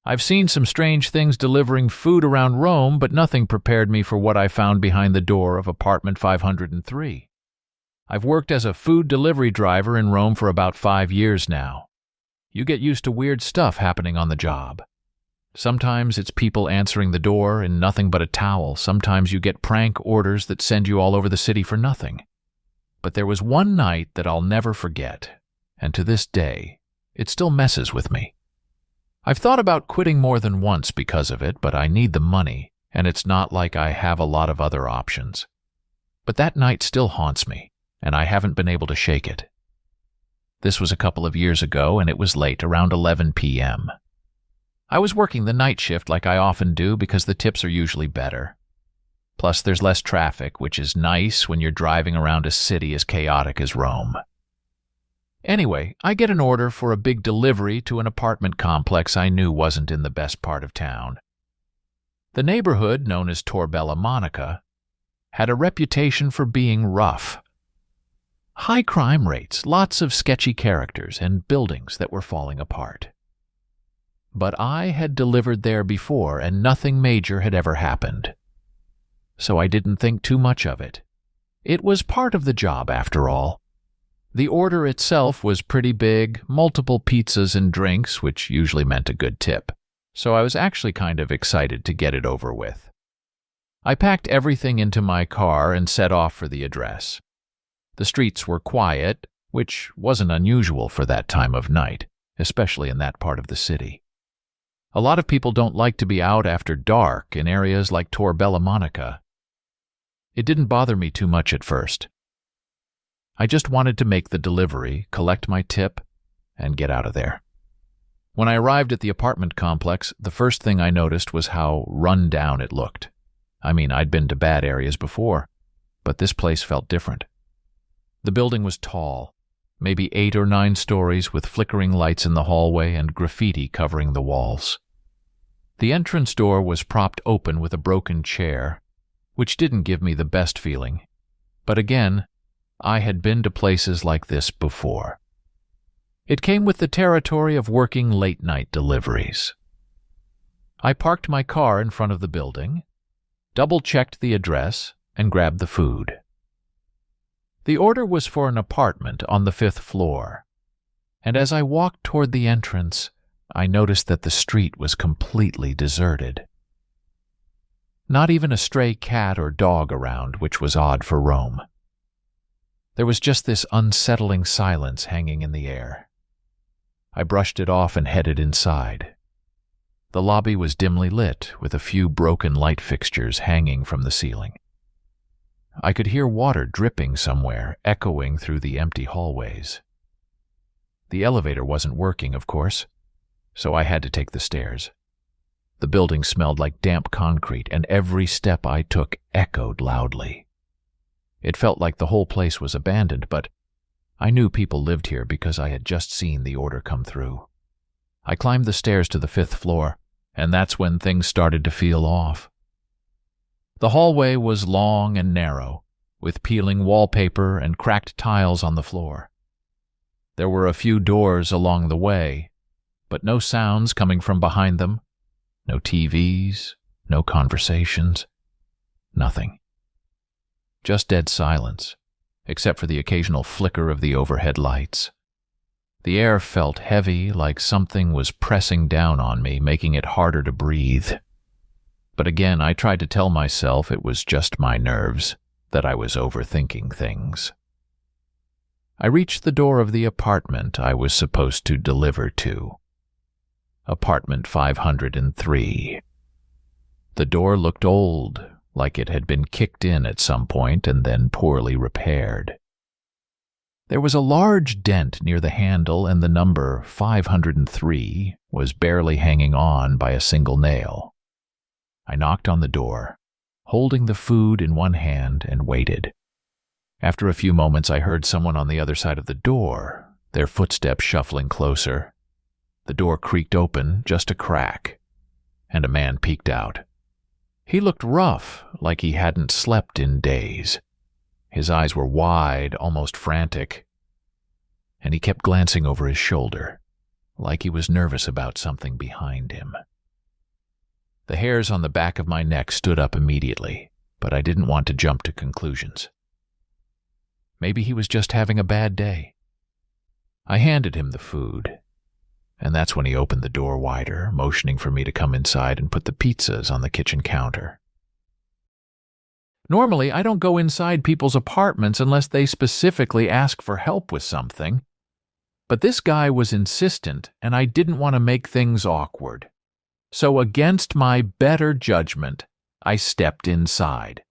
I've seen some strange things delivering food around Rome, but nothing prepared me for what I found behind the door of apartment 503. I've worked as a food delivery driver in Rome for about 5 years now. You get used to weird stuff happening on the job. Sometimes it's people answering the door in nothing but a towel. Sometimes you get prank orders that send you all over the city for nothing. But there was one night that I'll never forget, and to this day, it still messes with me. I've thought about quitting more than once because of it, but I need the money, and it's not like I have a lot of other options. But that night still haunts me, and I haven't been able to shake it. This was a couple of years ago, and it was late, around 11 p.m. I was working the night shift like I often do because the tips are usually better. Plus, there's less traffic, which is nice when you're driving around a city as chaotic as Rome. Anyway, I get an order for a big delivery to an apartment complex I knew wasn't in the best part of town. The neighborhood, known as Torbella Monica, had a reputation for being rough. High crime rates, lots of sketchy characters, and buildings that were falling apart. But I had delivered there before, and nothing major had ever happened. So I didn't think too much of it. It was part of the job, after all. The order itself was pretty big, multiple pizzas and drinks, which usually meant a good tip, so I was actually kind of excited to get it over with. I packed everything into my car and set off for the address. The streets were quiet, which wasn't unusual for that time of night, especially in that part of the city. A lot of people don't like to be out after dark in areas like Torbella Monica. It didn't bother me too much at first. I just wanted to make the delivery, collect my tip, and get out of there. When I arrived at the apartment complex, the first thing I noticed was how run down it looked. I mean, I'd been to bad areas before, but this place felt different. The building was tall, maybe 8 or 9 stories, with flickering lights in the hallway and graffiti covering the walls. The entrance door was propped open with a broken chair, which didn't give me the best feeling. But again, I had been to places like this before. It came with the territory of working late-night deliveries. I parked my car in front of the building, double-checked the address, and grabbed the food. The order was for an apartment on the 5th floor, and as I walked toward the entrance, I noticed that the street was completely deserted. Not even a stray cat or dog around, which was odd for Rome. There was just this unsettling silence hanging in the air. I brushed it off and headed inside. The lobby was dimly lit, with a few broken light fixtures hanging from the ceiling. I could hear water dripping somewhere, echoing through the empty hallways. The elevator wasn't working, of course, so I had to take the stairs. The building smelled like damp concrete, and every step I took echoed loudly. It felt like the whole place was abandoned, but I knew people lived here because I had just seen the order come through. I climbed the stairs to the 5th floor, and that's when things started to feel off. The hallway was long and narrow, with peeling wallpaper and cracked tiles on the floor. There were a few doors along the way, but no sounds coming from behind them, no TVs, no conversations, nothing. Just dead silence, except for the occasional flicker of the overhead lights. The air felt heavy, like something was pressing down on me, making it harder to breathe. But again, I tried to tell myself it was just my nerves, that I was overthinking things. I reached the door of the apartment I was supposed to deliver to. Apartment 503. The door looked old, like it had been kicked in at some point and then poorly repaired. There was a large dent near the handle, and the number 503 was barely hanging on by a single nail. I knocked on the door, holding the food in one hand, and waited. After a few moments, I heard someone on the other side of the door, their footsteps shuffling closer. The door creaked open, just a crack, and a man peeked out. He looked rough, like he hadn't slept in days. His eyes were wide, almost frantic, and he kept glancing over his shoulder, like he was nervous about something behind him. The hairs on the back of my neck stood up immediately, but I didn't want to jump to conclusions. Maybe he was just having a bad day. I handed him the food, and that's when he opened the door wider, motioning for me to come inside and put the pizzas on the kitchen counter. Normally, I don't go inside people's apartments unless they specifically ask for help with something. But this guy was insistent, and I didn't want to make things awkward. So against my better judgment, I stepped inside.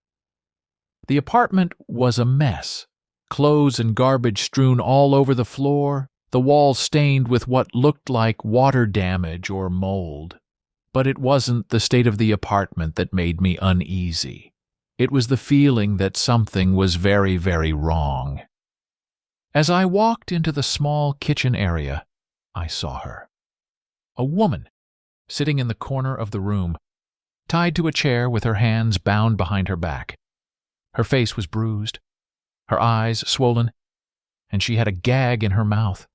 The apartment was a mess. Clothes and garbage strewn all over the floor, the walls stained with what looked like water damage or mold. But it wasn't the state of the apartment that made me uneasy. It was the feeling that something was very, very wrong. As I walked into the small kitchen area, I saw her. A woman, sitting in the corner of the room, tied to a chair with her hands bound behind her back. Her face was bruised, her eyes swollen, and she had a gag in her mouth.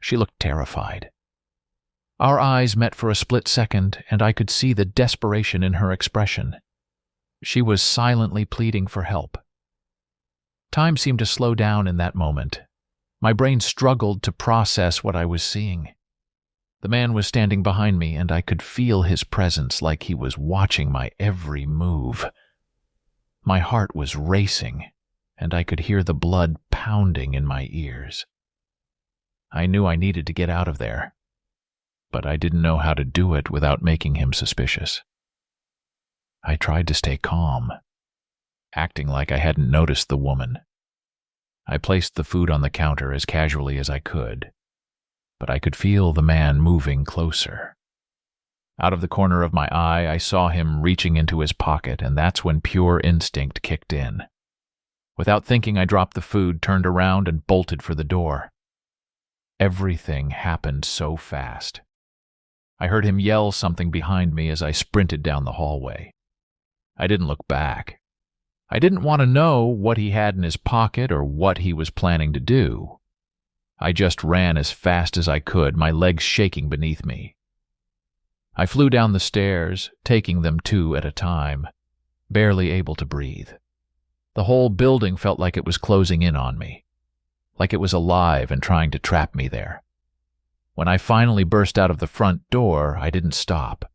She looked terrified. Our eyes met for a split second, and I could see the desperation in her expression. She was silently pleading for help. Time seemed to slow down in that moment. My brain struggled to process what I was seeing. The man was standing behind me, and I could feel his presence like he was watching my every move. My heart was racing, and I could hear the blood pounding in my ears. I knew I needed to get out of there, but I didn't know how to do it without making him suspicious. I tried to stay calm, acting like I hadn't noticed the woman. I placed the food on the counter as casually as I could, but I could feel the man moving closer. Out of the corner of my eye, I saw him reaching into his pocket, and that's when pure instinct kicked in. Without thinking, I dropped the food, turned around, and bolted for the door. Everything happened so fast. I heard him yell something behind me as I sprinted down the hallway. I didn't look back. I didn't want to know what he had in his pocket or what he was planning to do. I just ran as fast as I could, my legs shaking beneath me. I flew down the stairs, taking them 2 at a time, barely able to breathe. The whole building felt like it was closing in on me, like it was alive and trying to trap me there. When I finally burst out of the front door, I didn't stop.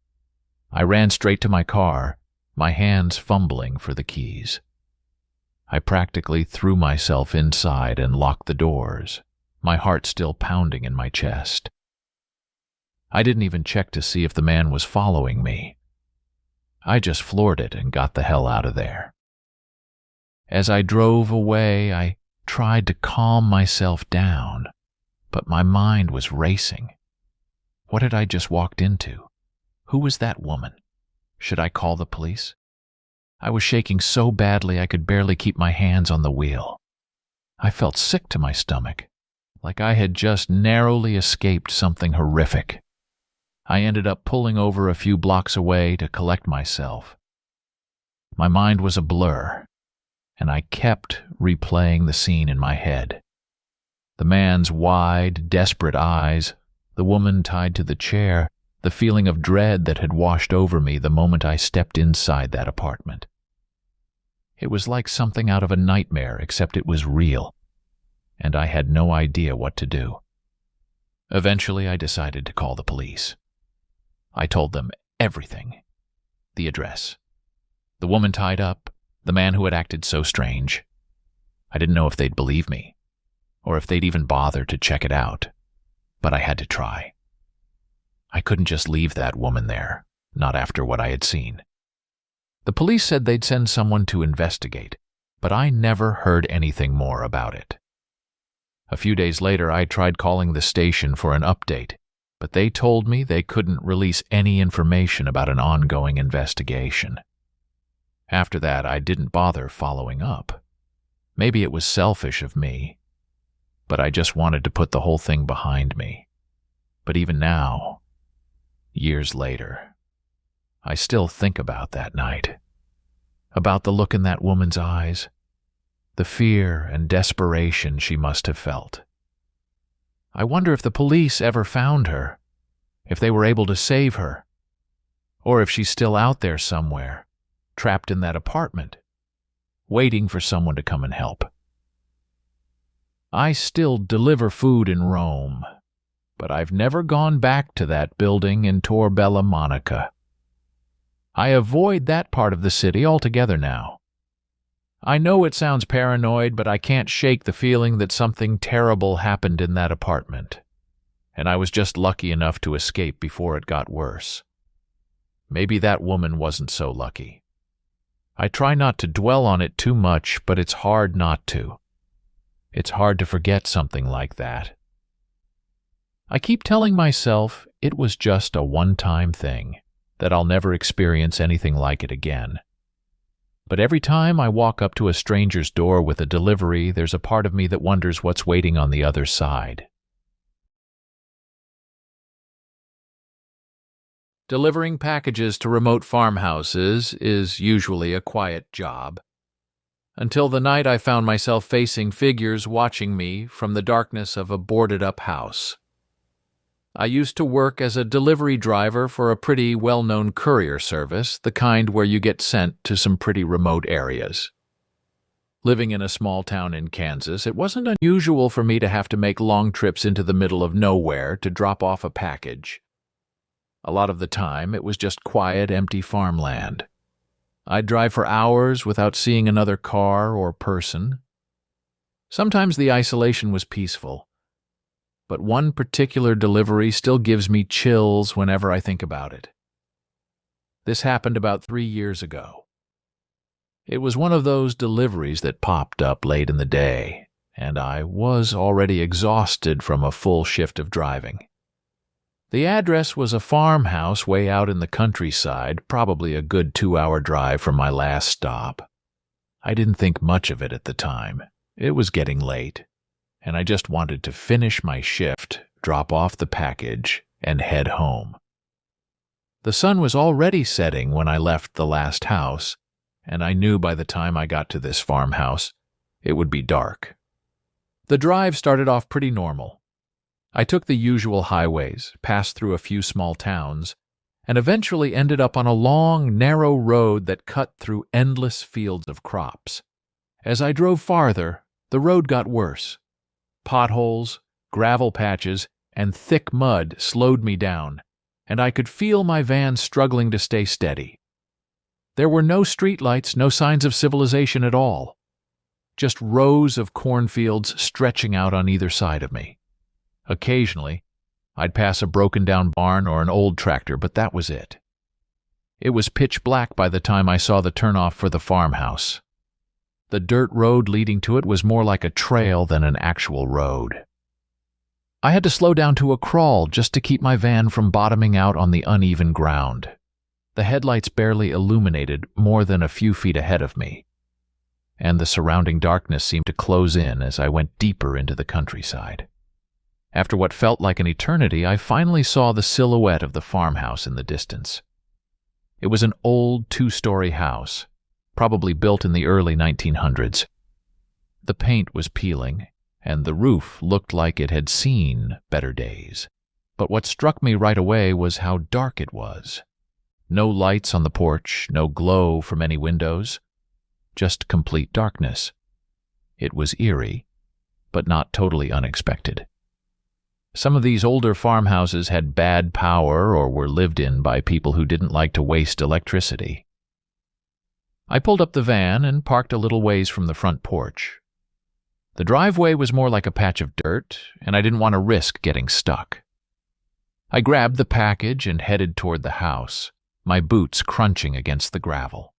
I ran straight to my car, my hands fumbling for the keys. I practically threw myself inside and locked the doors, my heart still pounding in my chest. I didn't even check to see if the man was following me. I just floored it and got the hell out of there. As I drove away, I tried to calm myself down, but my mind was racing. What had I just walked into? Who was that woman? Should I call the police? I was shaking so badly I could barely keep my hands on the wheel. I felt sick to my stomach, like I had just narrowly escaped something horrific. I ended up pulling over a few blocks away to collect myself. My mind was a blur, and I kept replaying the scene in my head. The man's wide, desperate eyes, the woman tied to the chair, the feeling of dread that had washed over me the moment I stepped inside that apartment. It was like something out of a nightmare, except it was real, and I had no idea what to do. Eventually, I decided to call the police. I told them everything. The address, the woman tied up, the man who had acted so strange. I didn't know if they'd believe me, or if they'd even bother to check it out, but I had to try. I couldn't just leave that woman there, not after what I had seen. The police said they'd send someone to investigate, but I never heard anything more about it. A few days later, I tried calling the station for an update, but they told me they couldn't release any information about an ongoing investigation. After that, I didn't bother following up. Maybe it was selfish of me, but I just wanted to put the whole thing behind me. But even now, years later, I still think about that night, about the look in that woman's eyes, the fear and desperation she must have felt. I wonder if the police ever found her, if they were able to save her, Or if she's still out there somewhere, trapped in that apartment, waiting for someone to come and help. I still deliver food in Rome, but I've never gone back to that building in Tor Bella Monica. I avoid that part of the city altogether now. I know it sounds paranoid, but I can't shake the feeling that something terrible happened in that apartment, and I was just lucky enough to escape before it got worse. Maybe that woman wasn't so lucky. I try not to dwell on it too much, but it's hard not to. It's hard to forget something like that. I keep telling myself it was just a one-time thing, that I'll never experience anything like it again. But every time I walk up to a stranger's door with a delivery, there's a part of me that wonders what's waiting on the other side. Delivering packages to remote farmhouses is usually a quiet job, until the night I found myself facing figures watching me from the darkness of a boarded-up house. I used to work as a delivery driver for a pretty well-known courier service, the kind where you get sent to some pretty remote areas. Living in a small town in Kansas, it wasn't unusual for me to have to make long trips into the middle of nowhere to drop off a package. A lot of the time, it was just quiet, empty farmland. I'd drive for hours without seeing another car or person. Sometimes the isolation was peaceful, but one particular delivery still gives me chills whenever I think about it. This happened about 3 years ago. It was one of those deliveries that popped up late in the day, and I was already exhausted from a full shift of driving. The address was a farmhouse way out in the countryside, probably a good 2-hour drive from my last stop. I didn't think much of it at the time. It was getting late, and I just wanted to finish my shift, drop off the package, and head home. The sun was already setting when I left the last house, and I knew by the time I got to this farmhouse, it would be dark. The drive started off pretty normal. I took the usual highways, passed through a few small towns, and eventually ended up on a long, narrow road that cut through endless fields of crops. As I drove farther, the road got worse. Potholes, gravel patches, and thick mud slowed me down, and I could feel my van struggling to stay steady. There were no streetlights, no signs of civilization at all. Just rows of cornfields stretching out on either side of me. Occasionally, I'd pass a broken-down barn or an old tractor, but that was it. It was pitch black by the time I saw the turnoff for the farmhouse. The dirt road leading to it was more like a trail than an actual road. I had to slow down to a crawl just to keep my van from bottoming out on the uneven ground. The headlights barely illuminated more than a few feet ahead of me, and the surrounding darkness seemed to close in as I went deeper into the countryside. After what felt like an eternity, I finally saw the silhouette of the farmhouse in the distance. It was an old 2-story house, probably built in the early 1900s. The paint was peeling, and the roof looked like it had seen better days. But what struck me right away was how dark it was. No lights on the porch, no glow from any windows, just complete darkness. It was eerie, but not totally unexpected. Some of these older farmhouses had bad power or were lived in by people who didn't like to waste electricity. I pulled up the van and parked a little ways from the front porch. The driveway was more like a patch of dirt, and I didn't want to risk getting stuck. I grabbed the package and headed toward the house, my boots crunching against the gravel.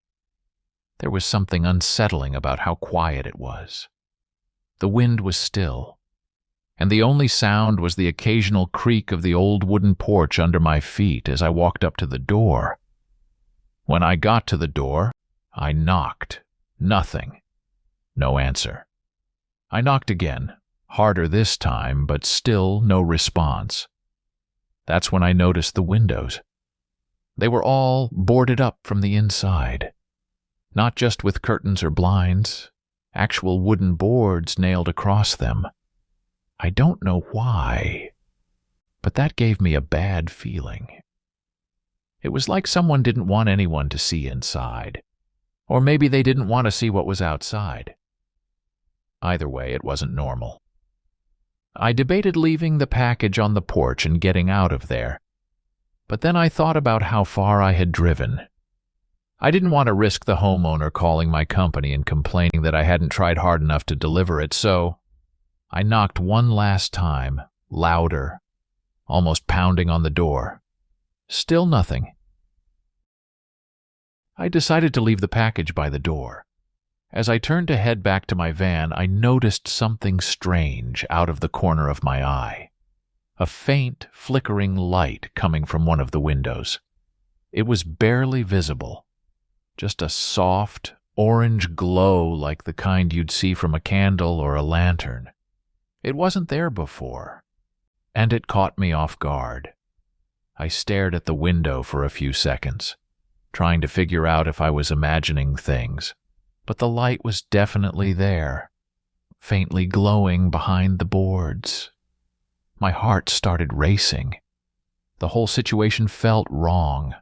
There was something unsettling about how quiet it was. The wind was still, and the only sound was the occasional creak of the old wooden porch under my feet as I walked up to the door. When I got to the door, I knocked. Nothing. No answer. I knocked again, harder this time, but still no response. That's when I noticed the windows. They were all boarded up from the inside. Not just with curtains or blinds, actual wooden boards nailed across them. I don't know why, but that gave me a bad feeling. It was like someone didn't want anyone to see inside. Or maybe they didn't want to see what was outside. Either way, it wasn't normal. I debated leaving the package on the porch and getting out of there. But then I thought about how far I had driven. I didn't want to risk the homeowner calling my company and complaining that I hadn't tried hard enough to deliver it, so I knocked one last time, louder, almost pounding on the door. Still nothing. I decided to leave the package by the door. As I turned to head back to my van, I noticed something strange out of the corner of my eye. A faint, flickering light coming from one of the windows. It was barely visible. Just a soft, orange glow like the kind you'd see from a candle or a lantern. It wasn't there before, and it caught me off guard. I stared at the window for a few seconds, trying to figure out if I was imagining things, but the light was definitely there, faintly glowing behind the boards. My heart started racing. The whole situation felt wrong.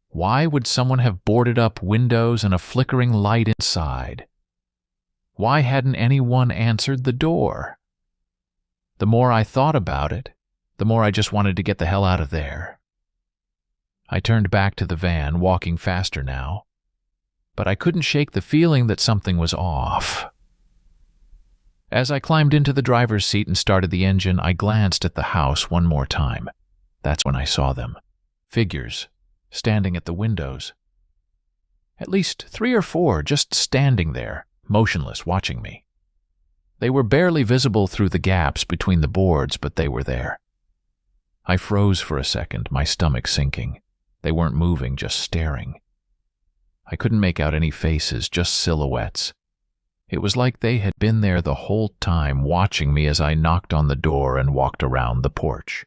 Why would someone have boarded up windows and a flickering light inside? Why hadn't anyone answered the door? The more I thought about it, the more I just wanted to get the hell out of there. I turned back to the van, walking faster now, but I couldn't shake the feeling that something was off. As I climbed into the driver's seat and started the engine, I glanced at the house one more time. That's when I saw them. Figures, standing at the windows. At least 3 or 4 just standing there, motionless, watching me. They were barely visible through the gaps between the boards, but they were there. I froze for a second, my stomach sinking. They weren't moving, just staring. I couldn't make out any faces, just silhouettes. It was like they had been there the whole time, watching me as I knocked on the door and walked around the porch.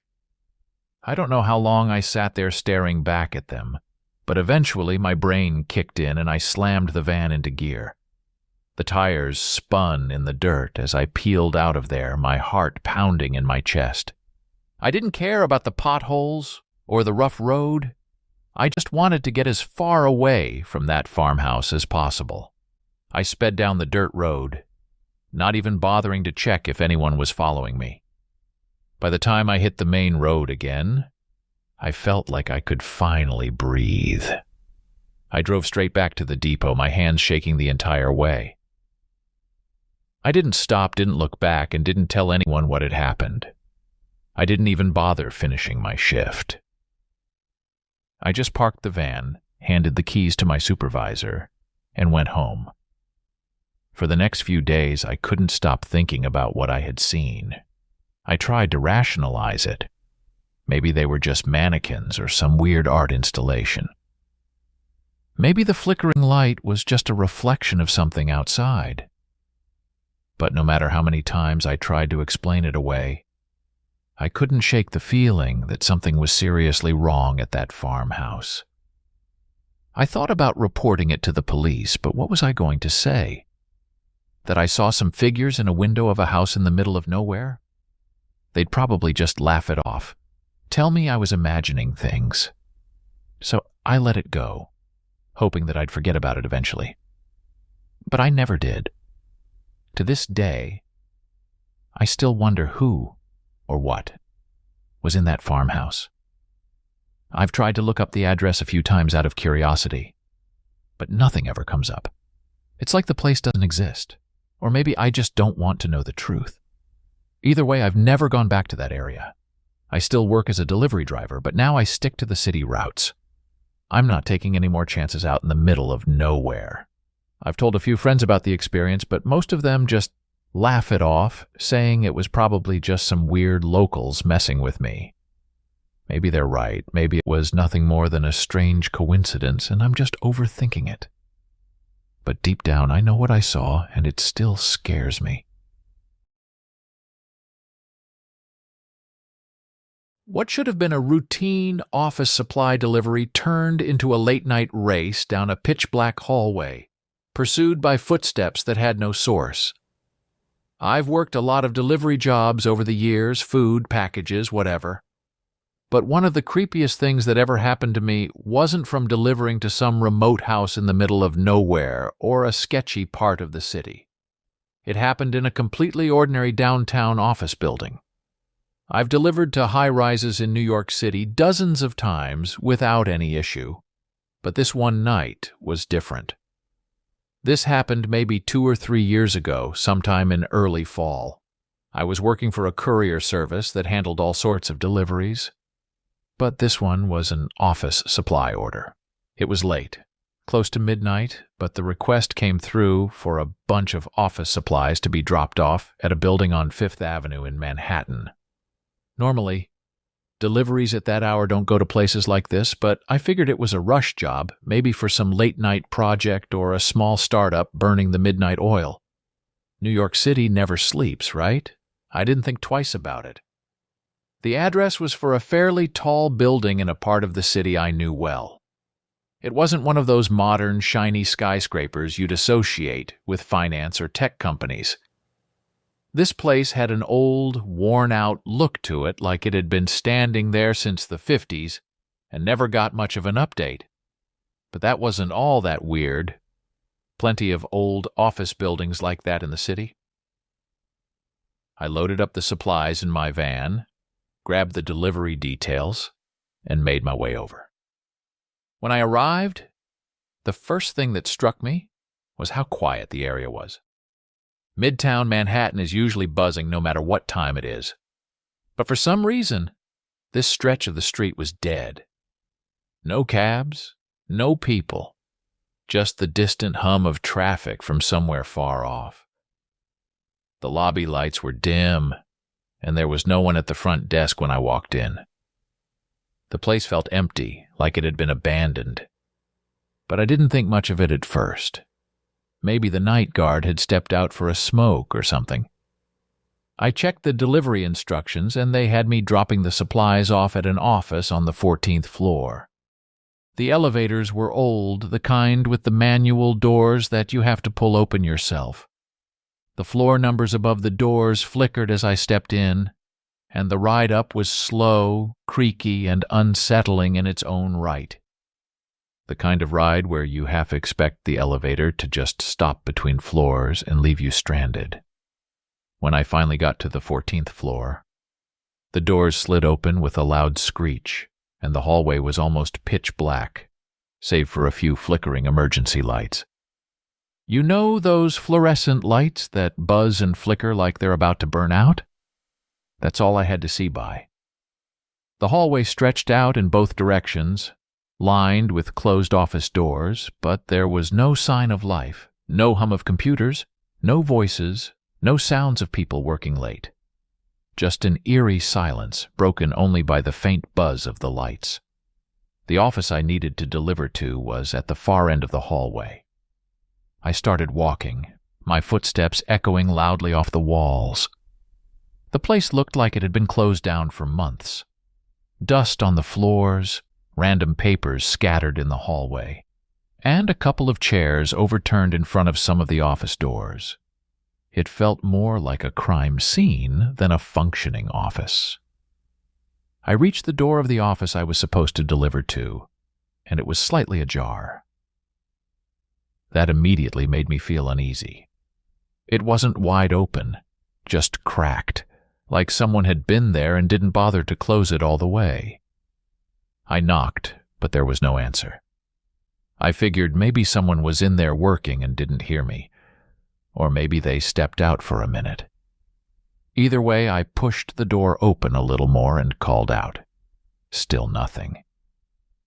I don't know how long I sat there staring back at them, but eventually my brain kicked in and I slammed the van into gear. The tires spun in the dirt as I peeled out of there, my heart pounding in my chest. I didn't care about the potholes or the rough road. I just wanted to get as far away from that farmhouse as possible. I sped down the dirt road, not even bothering to check if anyone was following me. By the time I hit the main road again, I felt like I could finally breathe. I drove straight back to the depot, my hands shaking the entire way. I didn't stop, didn't look back, and didn't tell anyone what had happened. I didn't even bother finishing my shift. I just parked the van, handed the keys to my supervisor, and went home. For the next few days, I couldn't stop thinking about what I had seen. I tried to rationalize it. Maybe they were just mannequins or some weird art installation. Maybe the flickering light was just a reflection of something outside. But no matter how many times I tried to explain it away, I couldn't shake the feeling that something was seriously wrong at that farmhouse. I thought about reporting it to the police, but what was I going to say? That I saw some figures in a window of a house in the middle of nowhere? They'd probably just laugh it off, tell me I was imagining things. So I let it go, hoping that I'd forget about it eventually. But I never did. To this day, I still wonder who or what was in that farmhouse. I've tried to look up the address a few times out of curiosity, but nothing ever comes up. It's like the place doesn't exist, or maybe I just don't want to know the truth. Either way, I've never gone back to that area. I still work as a delivery driver, but now I stick to the city routes. I'm not taking any more chances out in the middle of nowhere. I've told a few friends about the experience, but most of them just laugh it off, saying it was probably just some weird locals messing with me. Maybe they're right. Maybe it was nothing more than a strange coincidence, and I'm just overthinking it. But deep down, I know what I saw, and it still scares me. What should have been a routine office supply delivery turned into a late-night race down a pitch-black hallway, pursued by footsteps that had no source. I've worked a lot of delivery jobs over the years, food, packages, whatever. But one of the creepiest things that ever happened to me wasn't from delivering to some remote house in the middle of nowhere or a sketchy part of the city. It happened in a completely ordinary downtown office building. I've delivered to high-rises in New York City dozens of times without any issue, but this one night was different. This happened maybe 2 or 3 years ago, sometime in early fall. I was working for a courier service that handled all sorts of deliveries, but this one was an office supply order. It was late, close to midnight, but the request came through for a bunch of office supplies to be dropped off at a building on Fifth Avenue in Manhattan. Normally, deliveries at that hour don't go to places like this, but I figured it was a rush job, maybe for some late-night project or a small startup burning the midnight oil. New York City never sleeps, right? I didn't think twice about it. The address was for a fairly tall building in a part of the city I knew well. It wasn't one of those modern, shiny skyscrapers you'd associate with finance or tech companies. This place had an old, worn-out look to it, like it had been standing there since the 50s and never got much of an update. But that wasn't all that weird. Plenty of old office buildings like that in the city. I loaded up the supplies in my van, grabbed the delivery details, and made my way over. When I arrived, the first thing that struck me was how quiet the area was. Midtown Manhattan is usually buzzing no matter what time it is. But for some reason, this stretch of the street was dead. No cabs, no people, just the distant hum of traffic from somewhere far off. The lobby lights were dim, and there was no one at the front desk when I walked in. The place felt empty, like it had been abandoned. But I didn't think much of it at first. Maybe the night guard had stepped out for a smoke or something. I checked the delivery instructions, and they had me dropping the supplies off at an office on the 14th floor. The elevators were old, the kind with the manual doors that you have to pull open yourself. The floor numbers above the doors flickered as I stepped in, and the ride up was slow, creaky, and unsettling in its own right. The kind of ride where you half expect the elevator to just stop between floors and leave you stranded. When I finally got to the 14th floor, the doors slid open with a loud screech, and the hallway was almost pitch black, save for a few flickering emergency lights. You know those fluorescent lights that buzz and flicker like they're about to burn out? That's all I had to see by. The hallway stretched out in both directions, lined with closed office doors, but there was no sign of life, no hum of computers, no voices, no sounds of people working late. Just an eerie silence, broken only by the faint buzz of the lights. The office I needed to deliver to was at the far end of the hallway. I started walking, my footsteps echoing loudly off the walls. The place looked like it had been closed down for months. Dust on the floors, random papers scattered in the hallway, and a couple of chairs overturned in front of some of the office doors. It felt more like a crime scene than a functioning office. I reached the door of the office I was supposed to deliver to, and it was slightly ajar. That immediately made me feel uneasy. It wasn't wide open, just cracked, like someone had been there and didn't bother to close it all the way. I knocked, but there was no answer. I figured maybe someone was in there working and didn't hear me, or maybe they stepped out for a minute. Either way, I pushed the door open a little more and called out. Still nothing.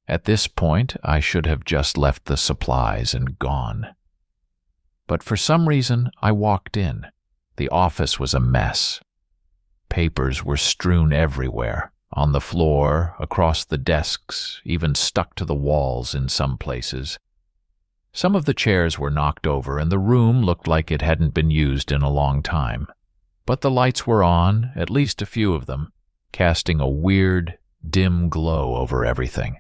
At this point, I should have just left the supplies and gone. But for some reason, I walked in. The office was a mess. Papers were strewn everywhere, on the floor, across the desks, even stuck to the walls in some places. Some of the chairs were knocked over, and the room looked like it hadn't been used in a long time. But the lights were on, at least a few of them, casting a weird, dim glow over everything.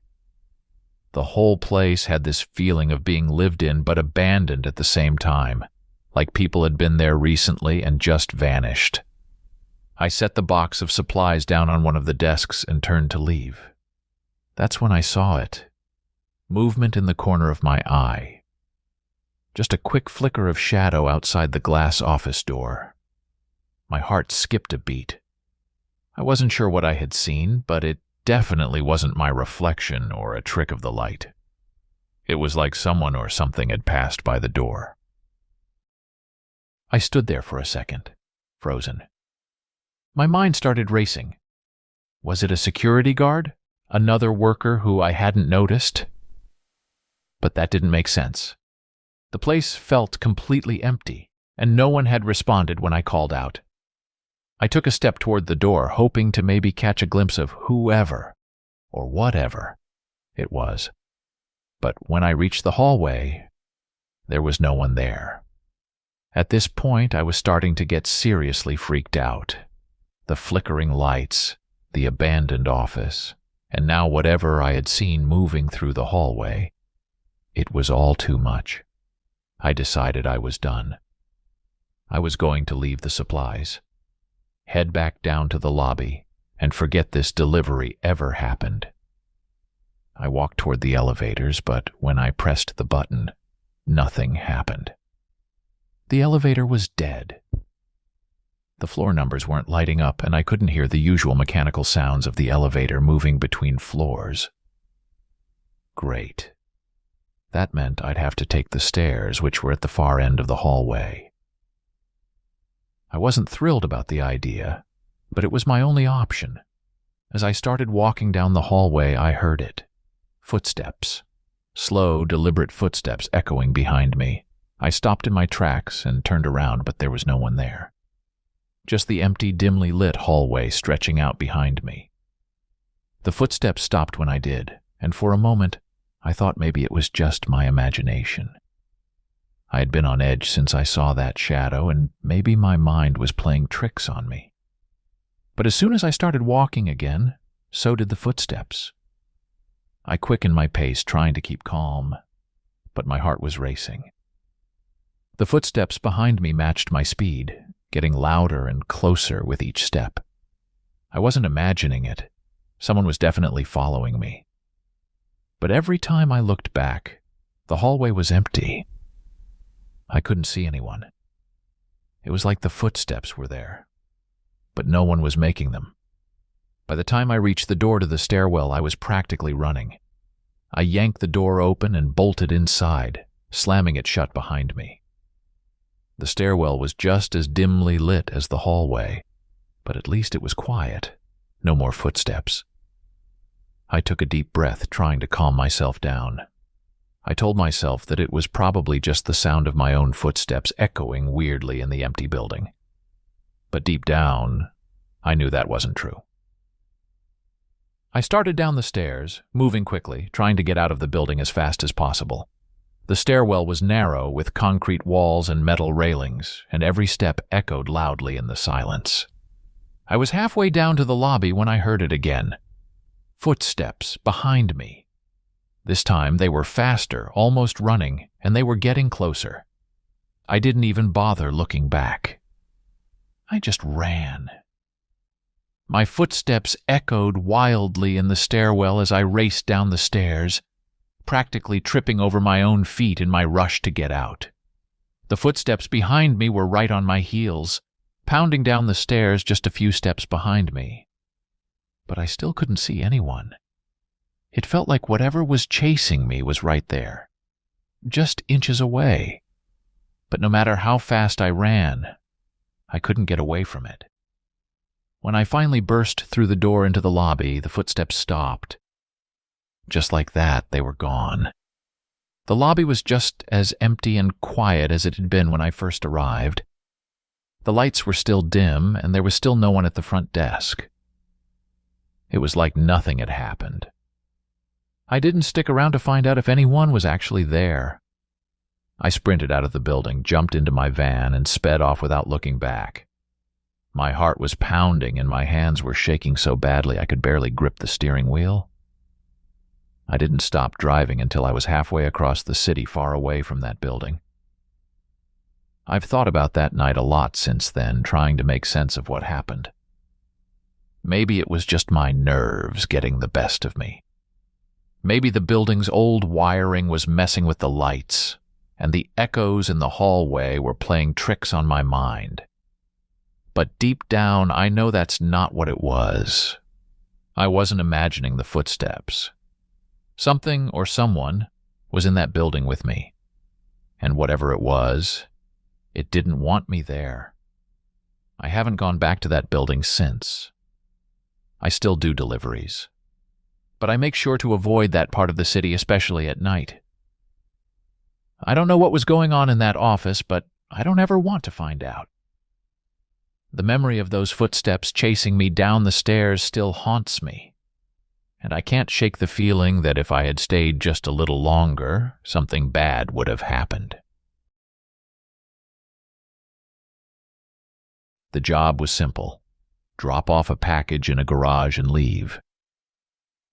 The whole place had this feeling of being lived in but abandoned at the same time, like people had been there recently and just vanished. I set the box of supplies down on one of the desks and turned to leave. That's when I saw it. Movement in the corner of my eye. Just a quick flicker of shadow outside the glass office door. My heart skipped a beat. I wasn't sure what I had seen, but it definitely wasn't my reflection or a trick of the light. It was like someone or something had passed by the door. I stood there for a second, frozen. My mind started racing. Was it a security guard? Another worker who I hadn't noticed? But that didn't make sense. The place felt completely empty, and no one had responded when I called out. I took a step toward the door, hoping to maybe catch a glimpse of whoever, or whatever, it was. But when I reached the hallway, there was no one there. At this point, I was starting to get seriously freaked out. The flickering lights, the abandoned office, and now whatever I had seen moving through the hallway. It was all too much. I decided I was done. I was going to leave the supplies, head back down to the lobby, and forget this delivery ever happened. I walked toward the elevators, but when I pressed the button, nothing happened. The elevator was dead. The floor numbers weren't lighting up, and I couldn't hear the usual mechanical sounds of the elevator moving between floors. Great. That meant I'd have to take the stairs, which were at the far end of the hallway. I wasn't thrilled about the idea, but it was my only option. As I started walking down the hallway, I heard it. Footsteps. Slow, deliberate footsteps echoing behind me. I stopped in my tracks and turned around, but there was no one there. Just the empty, dimly lit hallway stretching out behind me. The footsteps stopped when I did, and for a moment, I thought maybe it was just my imagination. I had been on edge since I saw that shadow, and maybe my mind was playing tricks on me. But as soon as I started walking again, so did the footsteps. I quickened my pace, trying to keep calm, but my heart was racing. The footsteps behind me matched my speed, getting louder and closer with each step. I wasn't imagining it. Someone was definitely following me. But every time I looked back, the hallway was empty. I couldn't see anyone. It was like the footsteps were there, but no one was making them. By the time I reached the door to the stairwell, I was practically running. I yanked the door open and bolted inside, slamming it shut behind me. The stairwell was just as dimly lit as the hallway, but at least it was quiet. No more footsteps. I took a deep breath, trying to calm myself down. I told myself that it was probably just the sound of my own footsteps echoing weirdly in the empty building. But deep down, I knew that wasn't true. I started down the stairs, moving quickly, trying to get out of the building as fast as possible. The stairwell was narrow, with concrete walls and metal railings, and every step echoed loudly in the silence. I was halfway down to the lobby when I heard it again. Footsteps behind me. This time they were faster, almost running, and they were getting closer. I didn't even bother looking back. I just ran. My footsteps echoed wildly in the stairwell as I raced down the stairs, practically tripping over my own feet in my rush to get out. The footsteps behind me were right on my heels, pounding down the stairs just a few steps behind me. But I still couldn't see anyone. It felt like whatever was chasing me was right there, just inches away. But no matter how fast I ran, I couldn't get away from it. When I finally burst through the door into the lobby, the footsteps stopped. Just like that, they were gone. The lobby was just as empty and quiet as it had been when I first arrived. The lights were still dim, and there was still no one at the front desk. It was like nothing had happened. I didn't stick around to find out if anyone was actually there. I sprinted out of the building, jumped into my van, and sped off without looking back. My heart was pounding, and my hands were shaking so badly I could barely grip the steering wheel. I didn't stop driving until I was halfway across the city, far away from that building. I've thought about that night a lot since then, trying to make sense of what happened. Maybe it was just my nerves getting the best of me. Maybe the building's old wiring was messing with the lights, and the echoes in the hallway were playing tricks on my mind. But deep down, I know that's not what it was. I wasn't imagining the footsteps. Something or someone was in that building with me, and whatever it was, it didn't want me there. I haven't gone back to that building since. I still do deliveries, but I make sure to avoid that part of the city, especially at night. I don't know what was going on in that office, but I don't ever want to find out. The memory of those footsteps chasing me down the stairs still haunts me, and I can't shake the feeling that if I had stayed just a little longer, something bad would have happened. The job was simple. Drop off a package in a garage and leave.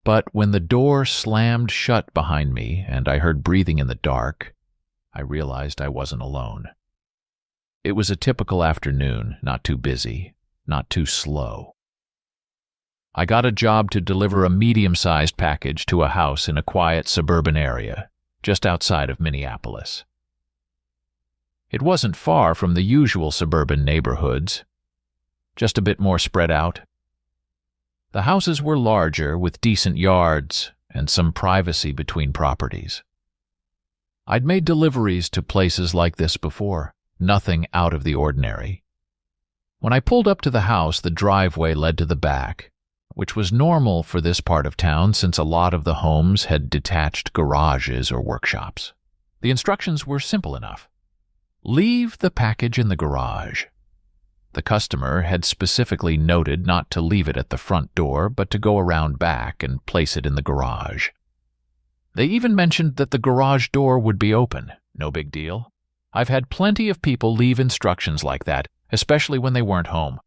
But when the door slammed shut behind me and I heard breathing in the dark, I realized I wasn't alone. It was a typical afternoon, not too busy, not too slow. I got a job to deliver a medium-sized package to a house in a quiet suburban area, just outside of Minneapolis. It wasn't far from the usual suburban neighborhoods, just a bit more spread out. The houses were larger, with decent yards and some privacy between properties. I'd made deliveries to places like this before, nothing out of the ordinary. When I pulled up to the house, the driveway led to the back, which was normal for this part of town since a lot of the homes had detached garages or workshops. The instructions were simple enough. Leave the package in the garage. The customer had specifically noted not to leave it at the front door, but to go around back and place it in the garage. They even mentioned that the garage door would be open. No big deal. I've had plenty of people leave instructions like that, especially when they weren't home.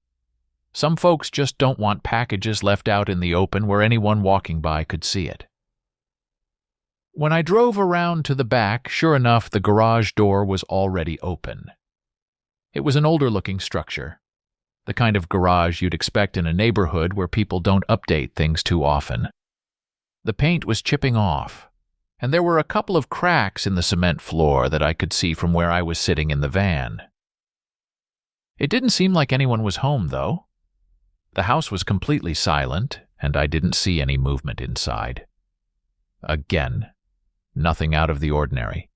Some folks just don't want packages left out in the open where anyone walking by could see it. When I drove around to the back, sure enough, the garage door was already open. It was an older-looking structure, the kind of garage you'd expect in a neighborhood where people don't update things too often. The paint was chipping off, and there were a couple of cracks in the cement floor that I could see from where I was sitting in the van. It didn't seem like anyone was home, though. The house was completely silent, and I didn't see any movement inside. Again, nothing out of the ordinary.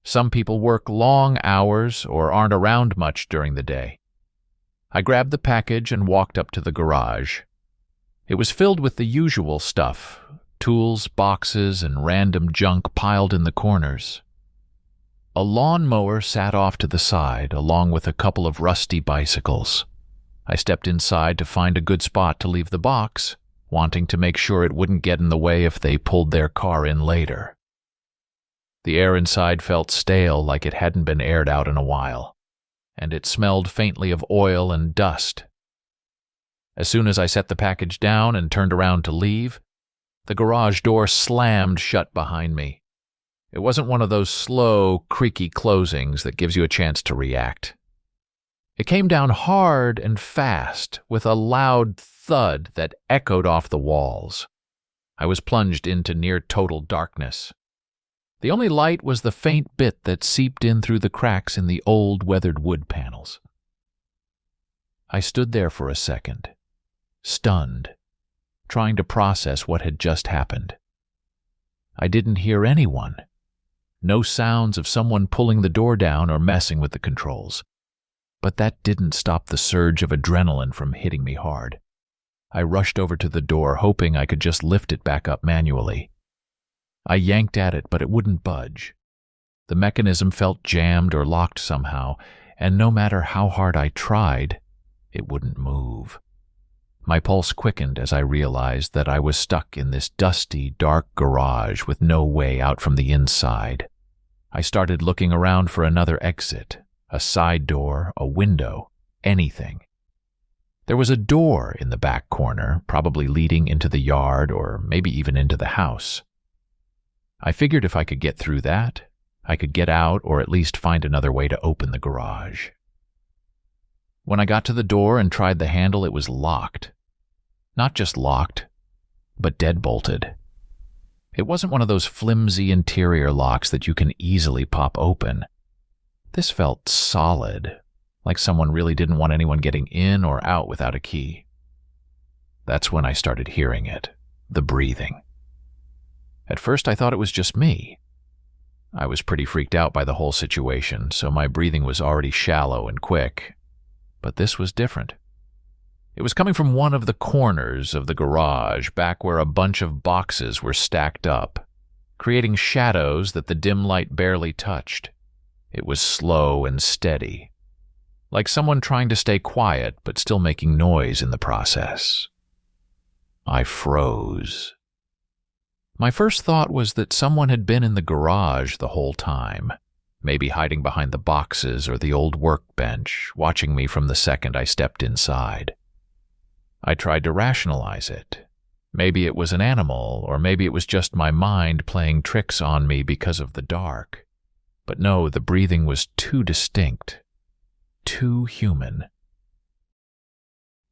Some people work long hours or aren't around much during the day. I grabbed the package and walked up to the garage. It was filled with the usual stuff, tools, boxes, and random junk piled in the corners. A lawnmower sat off to the side, along with a couple of rusty bicycles. I stepped inside to find a good spot to leave the box, wanting to make sure it wouldn't get in the way if they pulled their car in later. The air inside felt stale, like it hadn't been aired out in a while, and it smelled faintly of oil and dust. As soon as I set the package down and turned around to leave, the garage door slammed shut behind me. It wasn't one of those slow, creaky closings that gives you a chance to react. It came down hard and fast, with a loud thud that echoed off the walls. I was plunged into near-total darkness. The only light was the faint bit that seeped in through the cracks in the old weathered wood panels. I stood there for a second, stunned, trying to process what had just happened. I didn't hear anyone. No sounds of someone pulling the door down or messing with the controls. But that didn't stop the surge of adrenaline from hitting me hard. I rushed over to the door, hoping I could just lift it back up manually. I yanked at it, but it wouldn't budge. The mechanism felt jammed or locked somehow, and no matter how hard I tried, it wouldn't move. My pulse quickened as I realized that I was stuck in this dusty, dark garage with no way out from the inside. I started looking around for another exit, a side door, a window, anything. There was a door in the back corner, probably leading into the yard or maybe even into the house. I figured if I could get through that, I could get out or at least find another way to open the garage. When I got to the door and tried the handle, it was locked. Not just locked, but deadbolted. It wasn't one of those flimsy interior locks that you can easily pop open. This felt solid, like someone really didn't want anyone getting in or out without a key. That's when I started hearing it, the breathing. At first I thought it was just me. I was pretty freaked out by the whole situation, so my breathing was already shallow and quick. But this was different. It was coming from one of the corners of the garage, back where a bunch of boxes were stacked up, creating shadows that the dim light barely touched. It was slow and steady, like someone trying to stay quiet but still making noise in the process. I froze. My first thought was that someone had been in the garage the whole time, maybe hiding behind the boxes or the old workbench, watching me from the second I stepped inside. I tried to rationalize it. Maybe it was an animal, or maybe it was just my mind playing tricks on me because of the dark. But no, the breathing was too distinct, too human.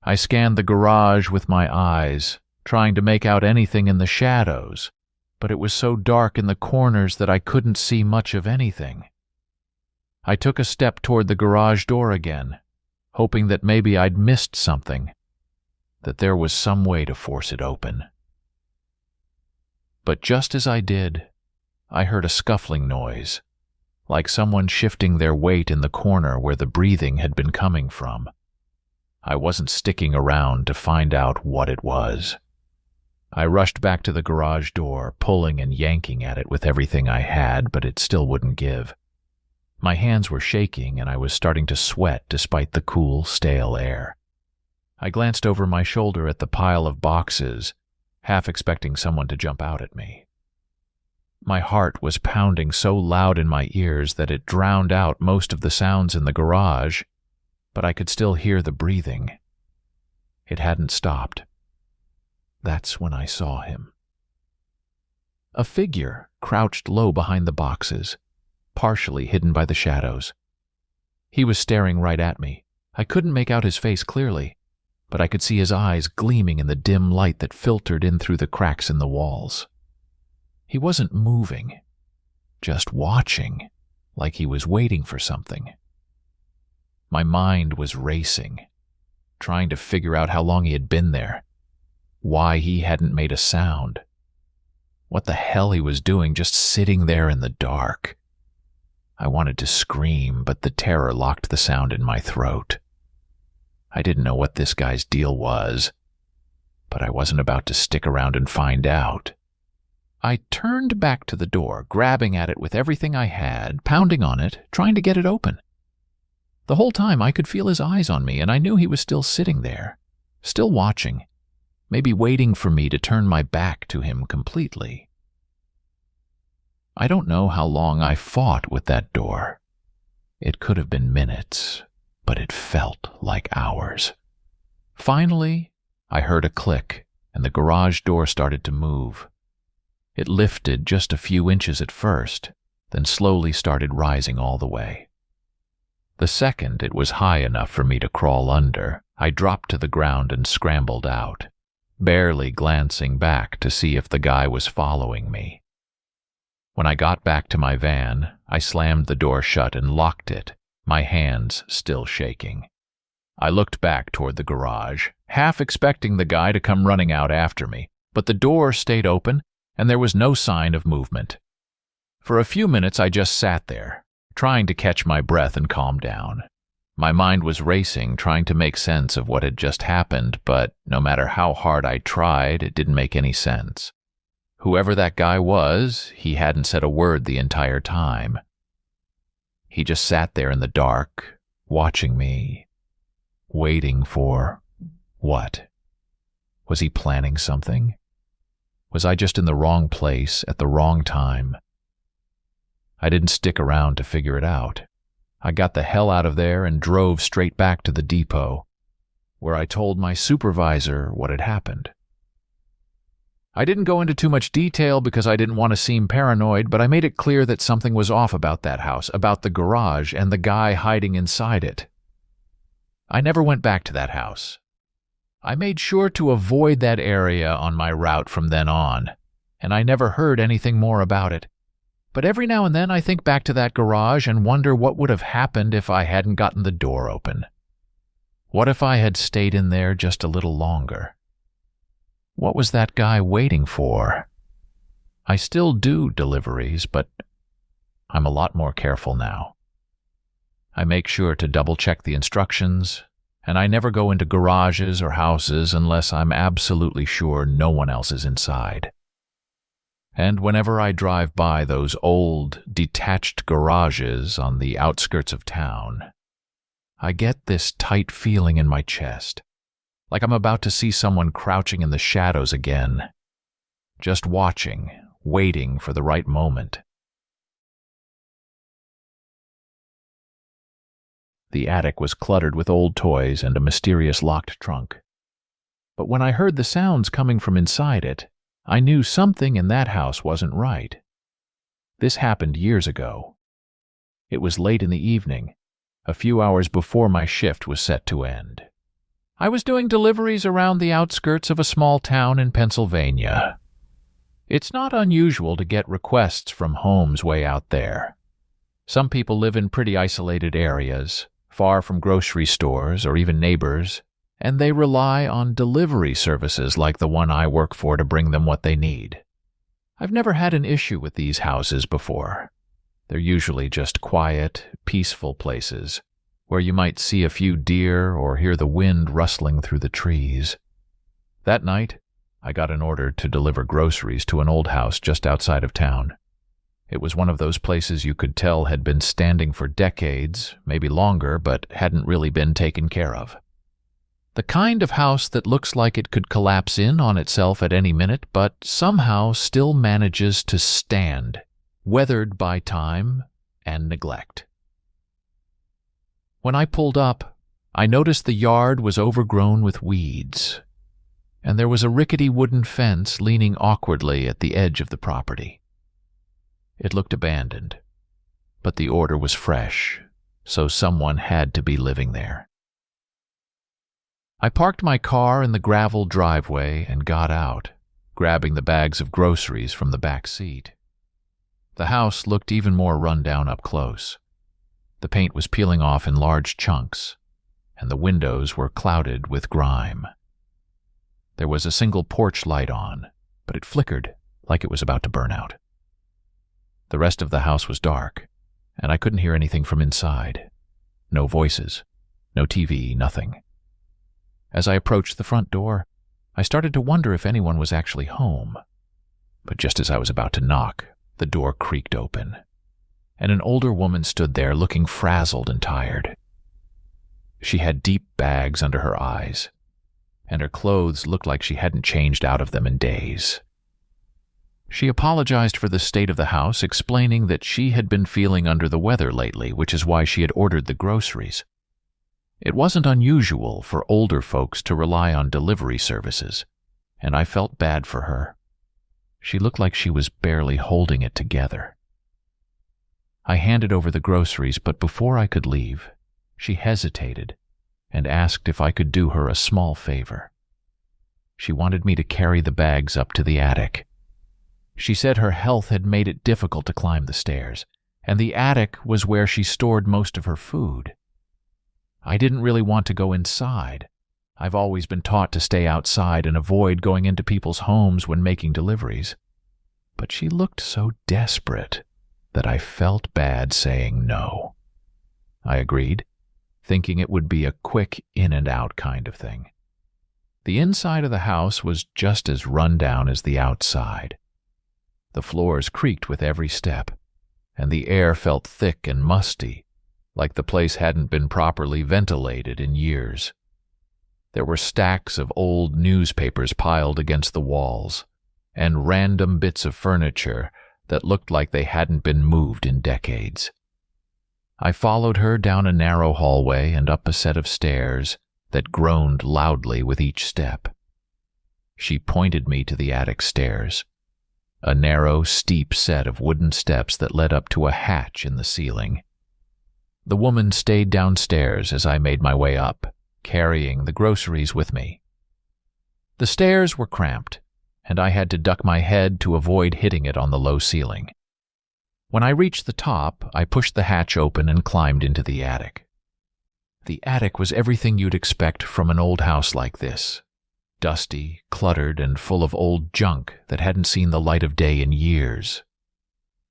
I scanned the garage with my eyes, trying to make out anything in the shadows, but it was so dark in the corners that I couldn't see much of anything. I took a step toward the garage door again, hoping that maybe I'd missed something, that there was some way to force it open. But just as I did, I heard a scuffling noise, like someone shifting their weight in the corner where the breathing had been coming from. I wasn't sticking around to find out what it was. I rushed back to the garage door, pulling and yanking at it with everything I had, but it still wouldn't give. My hands were shaking, and I was starting to sweat despite the cool, stale air. I glanced over my shoulder at the pile of boxes, half expecting someone to jump out at me. My heart was pounding so loud in my ears that it drowned out most of the sounds in the garage, but I could still hear the breathing. It hadn't stopped. That's when I saw him. A figure crouched low behind the boxes, partially hidden by the shadows. He was staring right at me. I couldn't make out his face clearly, but I could see his eyes gleaming in the dim light that filtered in through the cracks in the walls. He wasn't moving, just watching, like he was waiting for something. My mind was racing, trying to figure out how long he had been there, why he hadn't made a sound, what the hell he was doing just sitting there in the dark. I wanted to scream, but the terror locked the sound in my throat. I didn't know what this guy's deal was, but I wasn't about to stick around and find out. I turned back to the door, grabbing at it with everything I had, pounding on it, trying to get it open. The whole time I could feel his eyes on me, and I knew he was still sitting there, still watching, maybe waiting for me to turn my back to him completely. I don't know how long I fought with that door. It could have been minutes, but it felt like hours. Finally, I heard a click, and the garage door started to move. It lifted just a few inches at first, then slowly started rising all the way. The second it was high enough for me to crawl under, I dropped to the ground and scrambled out, barely glancing back to see if the guy was following me. When I got back to my van, I slammed the door shut and locked it, my hands still shaking. I looked back toward the garage, half expecting the guy to come running out after me, but the door stayed open, and there was no sign of movement. For a few minutes I just sat there, trying to catch my breath and calm down. My mind was racing, trying to make sense of what had just happened, but no matter how hard I tried, it didn't make any sense. Whoever that guy was, he hadn't said a word the entire time. He just sat there in the dark, watching me, waiting for what? Was he planning something? Was I just in the wrong place at the wrong time? I didn't stick around to figure it out. I got the hell out of there and drove straight back to the depot, where I told my supervisor what had happened. I didn't go into too much detail because I didn't want to seem paranoid, but I made it clear that something was off about that house, about the garage and the guy hiding inside it. I never went back to that house. I made sure to avoid that area on my route from then on, and I never heard anything more about it. But every now and then I think back to that garage and wonder what would have happened if I hadn't gotten the door open. What if I had stayed in there just a little longer? What was that guy waiting for? I still do deliveries, but I'm a lot more careful now. I make sure to double-check the instructions, and I never go into garages or houses unless I'm absolutely sure no one else is inside. And whenever I drive by those old, detached garages on the outskirts of town, I get this tight feeling in my chest, like I'm about to see someone crouching in the shadows again, just watching, waiting for the right moment. The attic was cluttered with old toys and a mysterious locked trunk. But when I heard the sounds coming from inside it, I knew something in that house wasn't right. This happened years ago. It was late in the evening, a few hours before my shift was set to end. I was doing deliveries around the outskirts of a small town in Pennsylvania. It's not unusual to get requests from homes way out there. Some people live in pretty isolated areas, far from grocery stores or even neighbors, and they rely on delivery services like the one I work for to bring them what they need. I've never had an issue with these houses before. They're usually just quiet, peaceful places where you might see a few deer or hear the wind rustling through the trees. That night, I got an order to deliver groceries to an old house just outside of town. It was one of those places you could tell had been standing for decades, maybe longer, but hadn't really been taken care of. The kind of house that looks like it could collapse in on itself at any minute, but somehow still manages to stand, weathered by time and neglect. When I pulled up, I noticed the yard was overgrown with weeds, and there was a rickety wooden fence leaning awkwardly at the edge of the property. It looked abandoned, but the order was fresh, so someone had to be living there. I parked my car in the gravel driveway and got out, grabbing the bags of groceries from the back seat. The house looked even more run down up close. The paint was peeling off in large chunks, and the windows were clouded with grime. There was a single porch light on, but it flickered like it was about to burn out. The rest of the house was dark, and I couldn't hear anything from inside. No voices, no TV, nothing. As I approached the front door, I started to wonder if anyone was actually home. But just as I was about to knock, the door creaked open, and an older woman stood there looking frazzled and tired. She had deep bags under her eyes, and her clothes looked like she hadn't changed out of them in days. She apologized for the state of the house, explaining that she had been feeling under the weather lately, which is why she had ordered the groceries. It wasn't unusual for older folks to rely on delivery services, and I felt bad for her. She looked like she was barely holding it together. I handed over the groceries, but before I could leave, she hesitated and asked if I could do her a small favor. She wanted me to carry the bags up to the attic. She said her health had made it difficult to climb the stairs, and the attic was where she stored most of her food. I didn't really want to go inside. I've always been taught to stay outside and avoid going into people's homes when making deliveries. But she looked so desperate that I felt bad saying no. I agreed, thinking it would be a quick in-and-out kind of thing. The inside of the house was just as run down as the outside. The floors creaked with every step, and the air felt thick and musty, like the place hadn't been properly ventilated in years. There were stacks of old newspapers piled against the walls, and random bits of furniture that looked like they hadn't been moved in decades. I followed her down a narrow hallway and up a set of stairs that groaned loudly with each step. She pointed me to the attic stairs, a narrow, steep set of wooden steps that led up to a hatch in the ceiling. The woman stayed downstairs as I made my way up, carrying the groceries with me, The stairs were cramped, and I had to duck my head to avoid hitting it on the low ceiling. When I reached the top, I pushed the hatch open and climbed into the attic. The attic was everything you'd expect from an old house like this. Dusty, cluttered, and full of old junk that hadn't seen the light of day in years.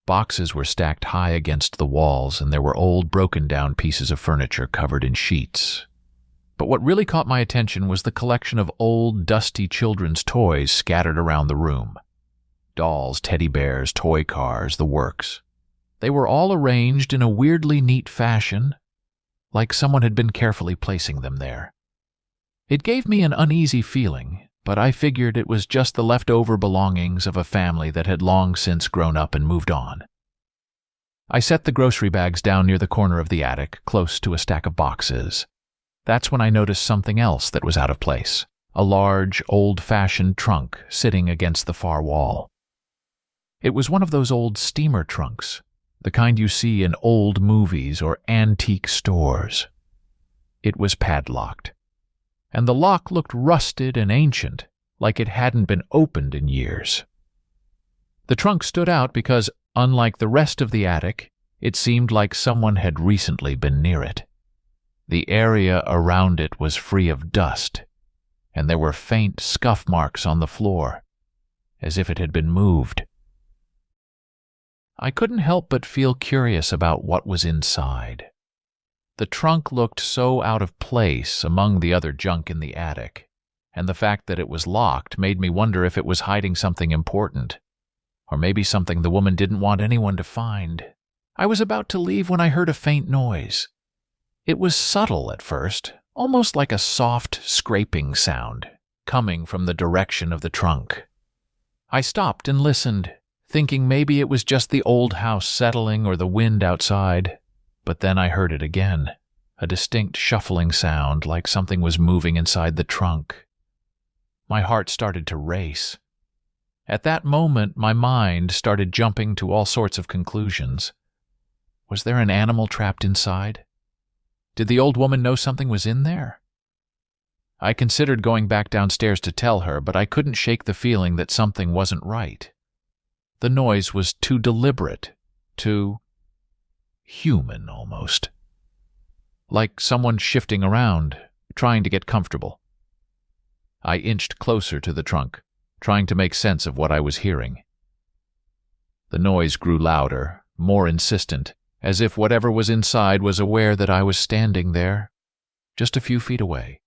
Boxes were stacked high against the walls, and there were old, broken-down pieces of furniture covered in sheets. But what really caught my attention was the collection of old, dusty children's toys scattered around the room. Dolls, teddy bears, toy cars, the works. They were all arranged in a weirdly neat fashion, like someone had been carefully placing them there. It gave me an uneasy feeling, but I figured it was just the leftover belongings of a family that had long since grown up and moved on. I set the grocery bags down near the corner of the attic, close to a stack of boxes. That's when I noticed something else that was out of place, a large, old-fashioned trunk sitting against the far wall. It was one of those old steamer trunks, the kind you see in old movies or antique stores. It was padlocked, and the lock looked rusted and ancient, like it hadn't been opened in years. The trunk stood out because, unlike the rest of the attic, it seemed like someone had recently been near it. The area around it was free of dust, and there were faint scuff marks on the floor, as if it had been moved. I couldn't help but feel curious about what was inside. The trunk looked so out of place among the other junk in the attic, and the fact that it was locked made me wonder if it was hiding something important, or maybe something the woman didn't want anyone to find. I was about to leave when I heard a faint noise. It was subtle at first, almost like a soft scraping sound, coming from the direction of the trunk. I stopped and listened, thinking maybe it was just the old house settling or the wind outside. But then I heard it again, a distinct shuffling sound like something was moving inside the trunk. My heart started to race. At that moment, my mind started jumping to all sorts of conclusions. Was there an animal trapped inside? Did the old woman know something was in there? I considered going back downstairs to tell her, but I couldn't shake the feeling that something wasn't right. The noise was too deliberate, too human almost. Like someone shifting around, trying to get comfortable. I inched closer to the trunk, trying to make sense of what I was hearing. The noise grew louder, more insistent, as if whatever was inside was aware that I was standing there, just a few feet away.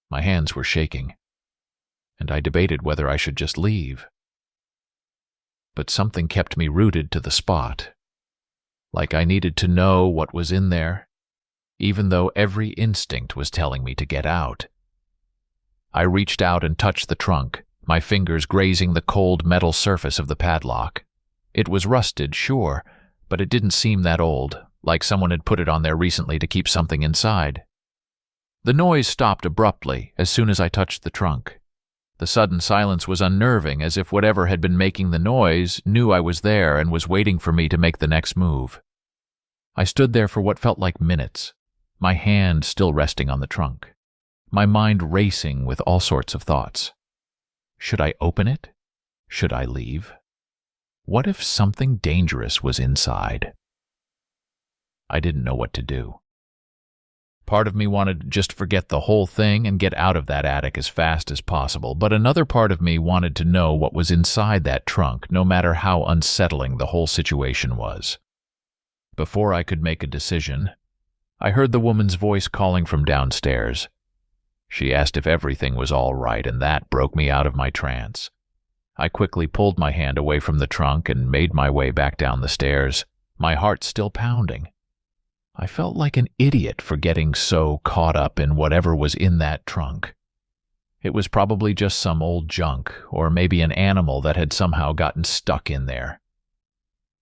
My hands were shaking, and I debated whether I should just leave. But something kept me rooted to the spot, like I needed to know what was in there, even though every instinct was telling me to get out. I reached out and touched the trunk, my fingers grazing the cold metal surface of the padlock. It was rusted, sure, but it didn't seem that old, like someone had put it on there recently to keep something inside. The noise stopped abruptly as soon as I touched the trunk. The sudden silence was unnerving, as if whatever had been making the noise knew I was there and was waiting for me to make the next move. I stood there for what felt like minutes, my hand still resting on the trunk, my mind racing with all sorts of thoughts. Should I open it? Should I leave? What if something dangerous was inside? I didn't know what to do. Part of me wanted to just forget the whole thing and get out of that attic as fast as possible, but another part of me wanted to know what was inside that trunk, no matter how unsettling the whole situation was. Before I could make a decision, I heard the woman's voice calling from downstairs. She asked if everything was all right, and that broke me out of my trance. I quickly pulled my hand away from the trunk and made my way back down the stairs, my heart still pounding. I felt like an idiot for getting so caught up in whatever was in that trunk. It was probably just some old junk, or maybe an animal that had somehow gotten stuck in there.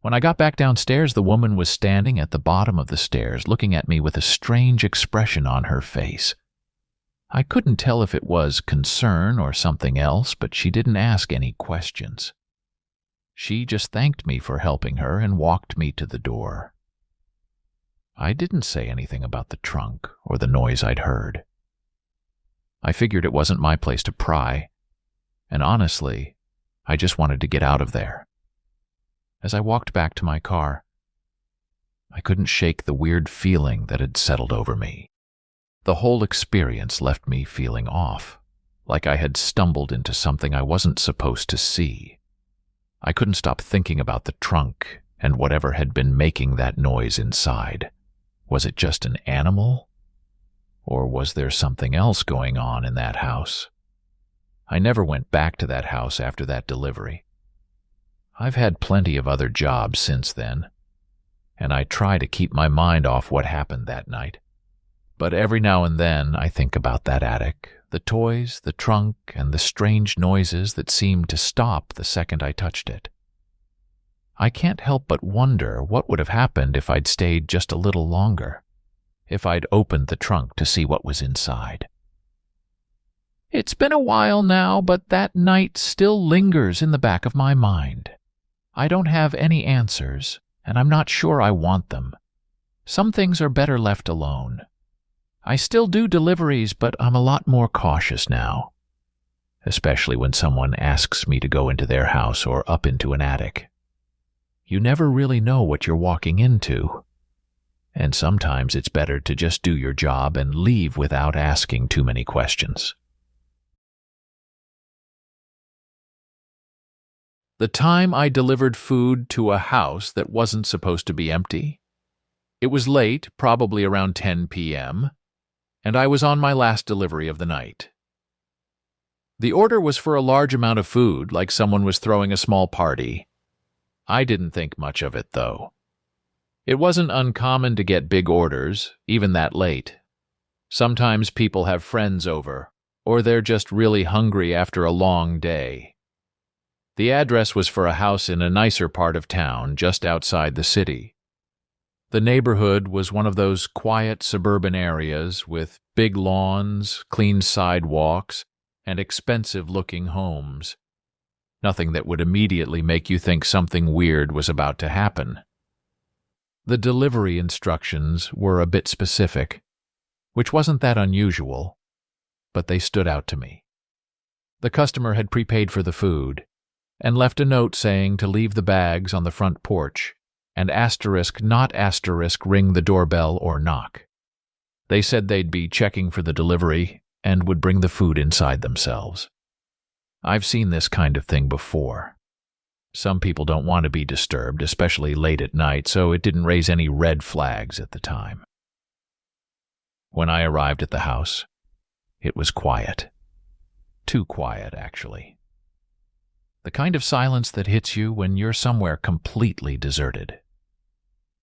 When I got back downstairs, the woman was standing at the bottom of the stairs, looking at me with a strange expression on her face. I couldn't tell if it was concern or something else, but she didn't ask any questions. She just thanked me for helping her and walked me to the door. I didn't say anything about the trunk or the noise I'd heard. I figured it wasn't my place to pry, and honestly, I just wanted to get out of there. As I walked back to my car, I couldn't shake the weird feeling that had settled over me. The whole experience left me feeling off, like I had stumbled into something I wasn't supposed to see. I couldn't stop thinking about the trunk and whatever had been making that noise inside. Was it just an animal? Or was there something else going on in that house? I never went back to that house after that delivery. I've had plenty of other jobs since then, and I try to keep my mind off what happened that night. But every now and then I think about that attic, the toys, the trunk, and the strange noises that seemed to stop the second I touched it. I can't help but wonder what would have happened if I'd stayed just a little longer, if I'd opened the trunk to see what was inside. It's been a while now, but that night still lingers in the back of my mind. I don't have any answers, and I'm not sure I want them. Some things are better left alone. I still do deliveries, but I'm a lot more cautious now, especially when someone asks me to go into their house or up into an attic. You never really know what you're walking into, and sometimes it's better to just do your job and leave without asking too many questions. The time I delivered food to a house that wasn't supposed to be empty. It was late, probably around 10 p.m., and I was on my last delivery of the night. The order was for a large amount of food, like someone was throwing a small party. I didn't think much of it, though. It wasn't uncommon to get big orders, even that late. Sometimes people have friends over, or they're just really hungry after a long day. The address was for a house in a nicer part of town, just outside the city. The neighborhood was one of those quiet suburban areas with big lawns, clean sidewalks, and expensive-looking homes. Nothing that would immediately make you think something weird was about to happen. The delivery instructions were a bit specific, which wasn't that unusual, but they stood out to me. The customer had prepaid for the food and left a note saying to leave the bags on the front porch and *not* ring the doorbell or knock. They said they'd be checking for the delivery and would bring the food inside themselves. I've seen this kind of thing before. Some people don't want to be disturbed, especially late at night, so it didn't raise any red flags at the time. When I arrived at the house, it was quiet. Too quiet, actually. The kind of silence that hits you when you're somewhere completely deserted.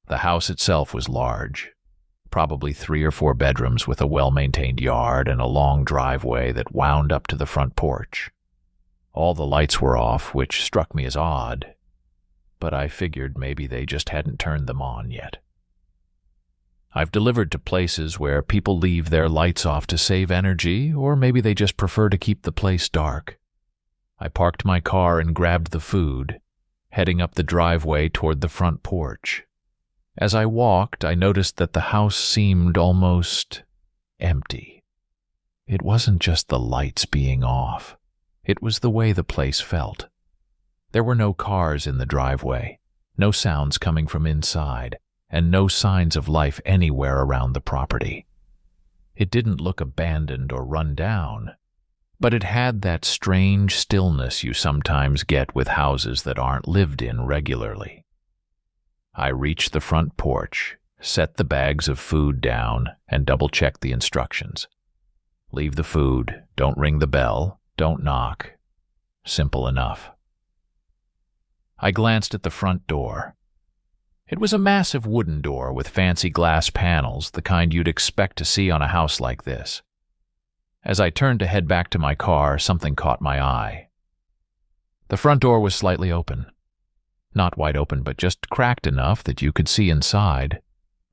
The house itself was large, probably 3 or 4 bedrooms with a well-maintained yard and a long driveway that wound up to the front porch. All the lights were off, which struck me as odd, but I figured maybe they just hadn't turned them on yet. I've delivered to places where people leave their lights off to save energy, or maybe they just prefer to keep the place dark. I parked my car and grabbed the food, heading up the driveway toward the front porch. As I walked, I noticed that the house seemed almost empty. It wasn't just the lights being off. It was the way the place felt. There were no cars in the driveway, no sounds coming from inside, and no signs of life anywhere around the property. It didn't look abandoned or run down, but it had that strange stillness you sometimes get with houses that aren't lived in regularly. I reached the front porch, set the bags of food down, and double-checked the instructions. Leave the food, don't ring the bell, don't knock. Simple enough. I glanced at the front door. It was a massive wooden door with fancy glass panels, the kind you'd expect to see on a house like this. As I turned to head back to my car, something caught my eye. The front door was slightly open. Not wide open, but just cracked enough that you could see inside,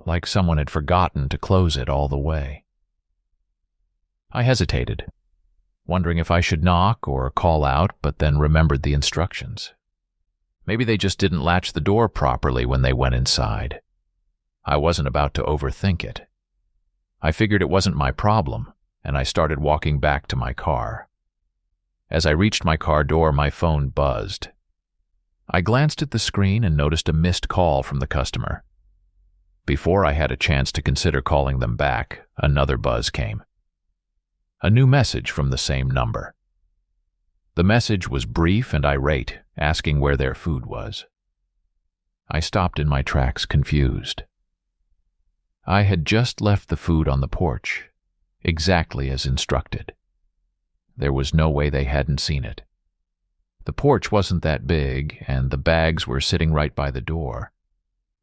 like someone had forgotten to close it all the way. I hesitated, wondering if I should knock or call out, but then remembered the instructions. Maybe they just didn't latch the door properly when they went inside. I wasn't about to overthink it. I figured it wasn't my problem, and I started walking back to my car. As I reached my car door, my phone buzzed. I glanced at the screen and noticed a missed call from the customer. Before I had a chance to consider calling them back, another buzz came. A new message from the same number. The message was brief and irate, asking where their food was. I stopped in my tracks, confused. I had just left the food on the porch, exactly as instructed. There was no way they hadn't seen it. The porch wasn't that big, and the bags were sitting right by the door.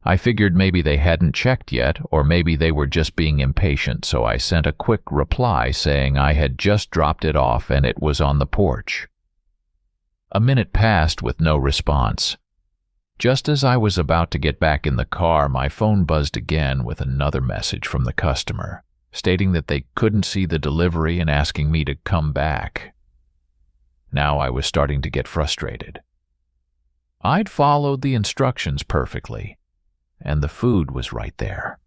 I figured maybe they hadn't checked yet, or maybe they were just being impatient, so I sent a quick reply saying I had just dropped it off and it was on the porch. A minute passed with no response. Just as I was about to get back in the car, my phone buzzed again with another message from the customer, stating that they couldn't see the delivery and asking me to come back. Now I was starting to get frustrated. I'd followed the instructions perfectly, and the food was right there.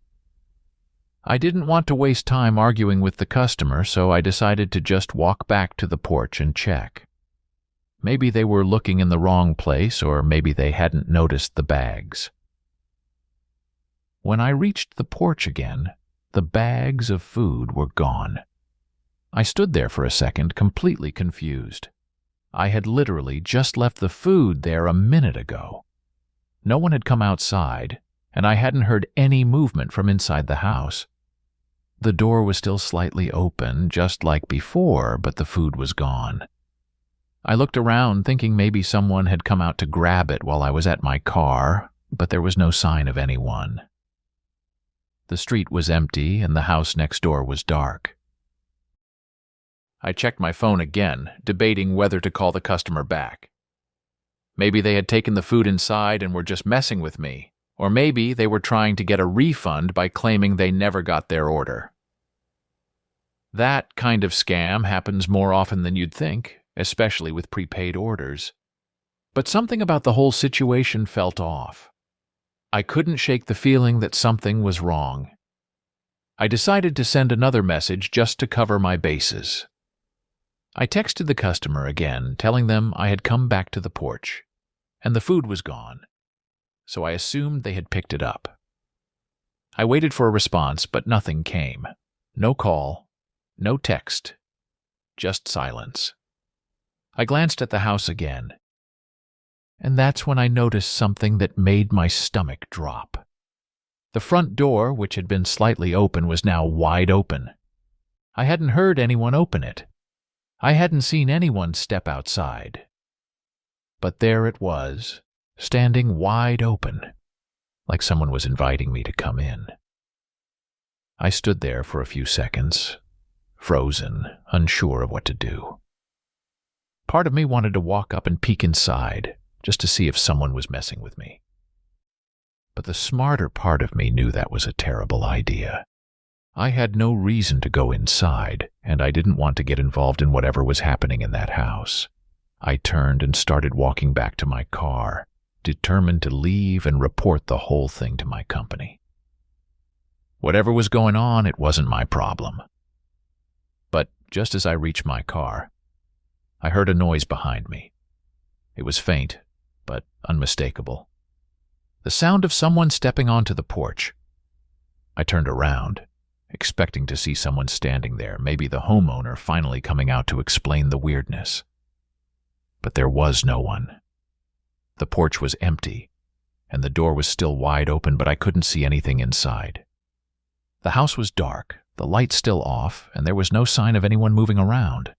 I didn't want to waste time arguing with the customer, so I decided to just walk back to the porch and check. Maybe they were looking in the wrong place, or maybe they hadn't noticed the bags. When I reached the porch again, the bags of food were gone. I stood there for a second, completely confused. I had literally just left the food there a minute ago. No one had come outside, and I hadn't heard any movement from inside the house. The door was still slightly open, just like before, but the food was gone. I looked around, thinking maybe someone had come out to grab it while I was at my car, but there was no sign of anyone. The street was empty, and the house next door was dark. I checked my phone again, debating whether to call the customer back. Maybe they had taken the food inside and were just messing with me, or maybe they were trying to get a refund by claiming they never got their order. That kind of scam happens more often than you'd think, especially with prepaid orders. But something about the whole situation felt off. I couldn't shake the feeling that something was wrong. I decided to send another message just to cover my bases. I texted the customer again, telling them I had come back to the porch, and the food was gone, so I assumed they had picked it up. I waited for a response, but nothing came. No call, no text, just silence. I glanced at the house again, and that's when I noticed something that made my stomach drop. The front door, which had been slightly open, was now wide open. I hadn't heard anyone open it. I hadn't seen anyone step outside. But there it was, standing wide open, like someone was inviting me to come in. I stood there for a few seconds, frozen, unsure of what to do. Part of me wanted to walk up and peek inside, just to see if someone was messing with me. But the smarter part of me knew that was a terrible idea. I had no reason to go inside, and I didn't want to get involved in whatever was happening in that house. I turned and started walking back to my car, determined to leave and report the whole thing to my company. Whatever was going on, it wasn't my problem. But just as I reached my car, I heard a noise behind me. It was faint, but unmistakable. The sound of someone stepping onto the porch. I turned around, expecting to see someone standing there, maybe the homeowner finally coming out to explain the weirdness. But there was no one. The porch was empty, and the door was still wide open, but I couldn't see anything inside. The house was dark, the light still off, and there was no sign of anyone moving around.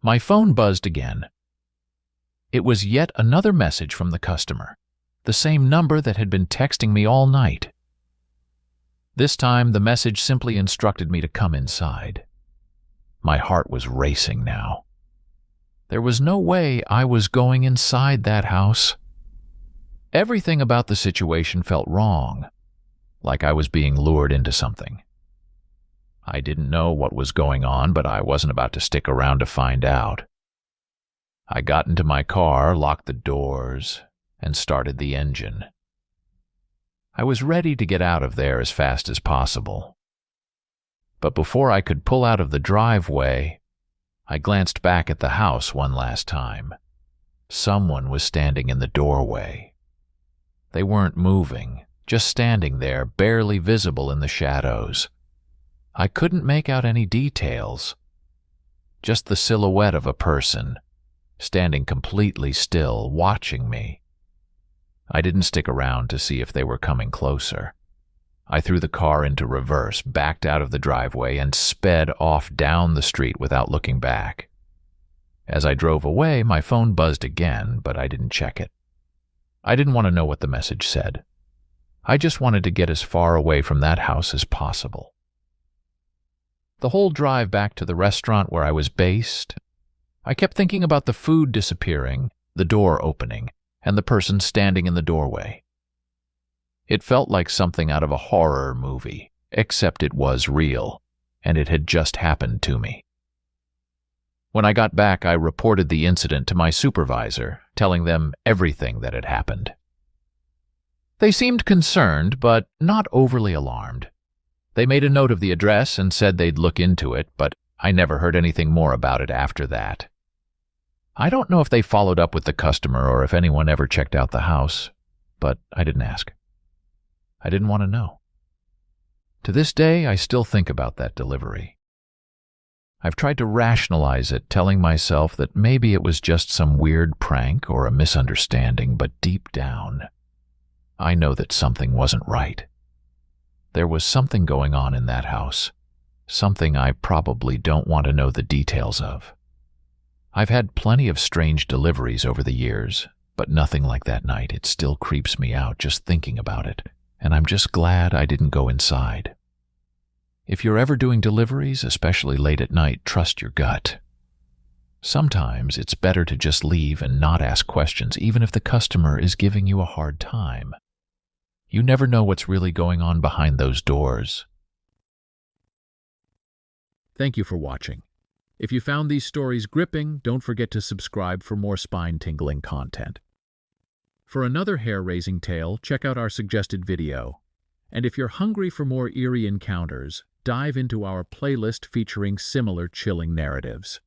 My phone buzzed again. It was yet another message from the customer, the same number that had been texting me all night. This time, the message simply instructed me to come inside. My heart was racing now. There was no way I was going inside that house. Everything about the situation felt wrong, like I was being lured into something. I didn't know what was going on, but I wasn't about to stick around to find out. I got into my car, locked the doors, and started the engine. I was ready to get out of there as fast as possible. But before I could pull out of the driveway, I glanced back at the house one last time. Someone was standing in the doorway. They weren't moving, just standing there, barely visible in the shadows. I couldn't make out any details, just the silhouette of a person, standing completely still, watching me. I didn't stick around to see if they were coming closer. I threw the car into reverse, backed out of the driveway, and sped off down the street without looking back. As I drove away, my phone buzzed again, but I didn't check it. I didn't want to know what the message said. I just wanted to get as far away from that house as possible. The whole drive back to the restaurant where I was based, I kept thinking about the food disappearing, the door opening, and the person standing in the doorway. It felt like something out of a horror movie, except it was real, and it had just happened to me. When I got back, I reported the incident to my supervisor, telling them everything that had happened. They seemed concerned, but not overly alarmed. They made a note of the address and said they'd look into it, but I never heard anything more about it after that. I don't know if they followed up with the customer or if anyone ever checked out the house, but I didn't ask. I didn't want to know. To this day, I still think about that delivery. I've tried to rationalize it, telling myself that maybe it was just some weird prank or a misunderstanding, but deep down, I know that something wasn't right. There was something going on in that house, something I probably don't want to know the details of. I've had plenty of strange deliveries over the years, but nothing like that night. It still creeps me out just thinking about it, and I'm just glad I didn't go inside. If you're ever doing deliveries, especially late at night, trust your gut. Sometimes it's better to just leave and not ask questions, even if the customer is giving you a hard time. You never know what's really going on behind those doors. Thank you for watching. If you found these stories gripping, don't forget to subscribe for more spine-tingling content. For another hair-raising tale, check out our suggested video. And if you're hungry for more eerie encounters, dive into our playlist featuring similar chilling narratives.